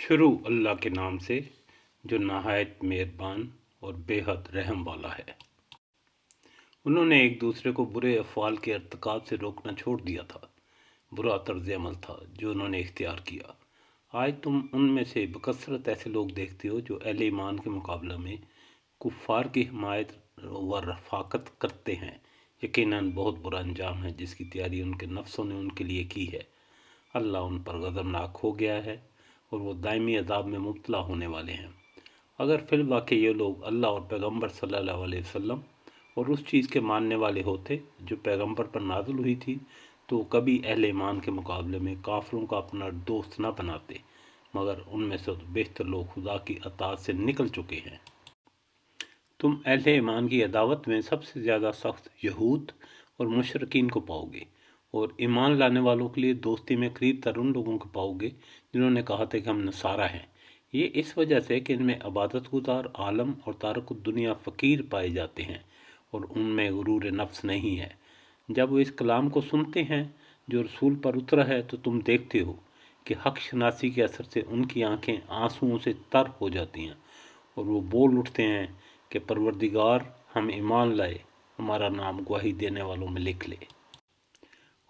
शुरू अल्लाह के नाम से जो नहायत मेहरबान और बेहद रहम वाला है। उन्होंने एक दूसरे को बुरे अफ़आल के इर्तिकाब से रोकना छोड़ दिया था। बुरा तर्ज अमल था जो उन्होंने इख्तियार किया। आज तुम उनमें से बकसरत ऐसे लोग देखते हो जो अहले ईमान के मुकाबले में कुफ़ार की हिमायत व रफ़ाकत करते हैं। यकीनन बहुत बुरा अंजाम है जिसकी तैयारी उनके नफ्सों ने उनके लिए की है। अल्लाह उन पर गज़बनाक हो गया है और वो दायमी अज़ाब में मुब्तला होने वाले हैं। अगर फिल वाक़ई ये लोग अल्लाह और पैगम्बर सल्लल्लाहु अलैहि वसल्लम और उस चीज़ के मानने वाले होते जो पैगम्बर पर नाज़िल हुई थी तो कभी अहले ईमान के मुकाबले में काफिरों का अपना दोस्त न बनाते, मगर उनमें से बेहतर लोग खुदा की अताअत से निकल चुके हैं। तुम अहले ईमान की अदावत में सबसे ज़्यादा सख्त यहूद और मुशरिकीन को पाओगे, और ईमान लाने वालों के लिए दोस्ती में करीब तर उन लोगों को पाओगे जिन्होंने कहा था कि हम नसारा हैं। ये इस वजह से कि इनमें इबादत गुजार आलम और तारकुद दुनिया फ़कीर पाए जाते हैं और उनमें गुरूर नफ्स नहीं है। जब वो इस कलाम को सुनते हैं जो रसूल पर उतरा है तो तुम देखते हो कि हक शनासी के असर से उनकी आंखें आंसुओं से तर हो जाती हैं और वो बोल उठते हैं कि परवरदिगार, हम ईमान लाए, हमारा नाम गवाही देने वालों में लिख ले।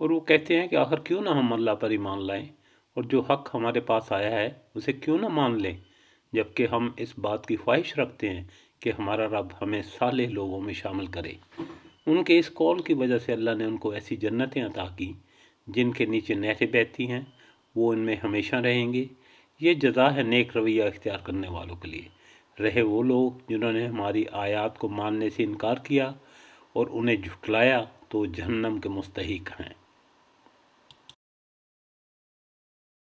और वो कहते हैं कि आखिर क्यों ना हम अल्लाह पर ईमान लाएं और जो हक़ हमारे पास आया है उसे क्यों ना मान लें, जबकि हम इस बात की ख्वाहिश रखते हैं कि हमारा रब हमें सालेह लोगों में शामिल करे। उनके इस कौल की वजह से अल्लाह ने उनको ऐसी जन्नतें अता की जिनके नीचे नहरें बहती हैं, वो इनमें हमेशा रहेंगे। ये जज़ा है नेक रवैया इख्तियार करने वालों के लिए। रहे वो लोग जिन्होंने हमारी आयात को मानने से इनकार किया और उन्हें झुठलाया तो जहन्नम के मुस्तहिक हैं।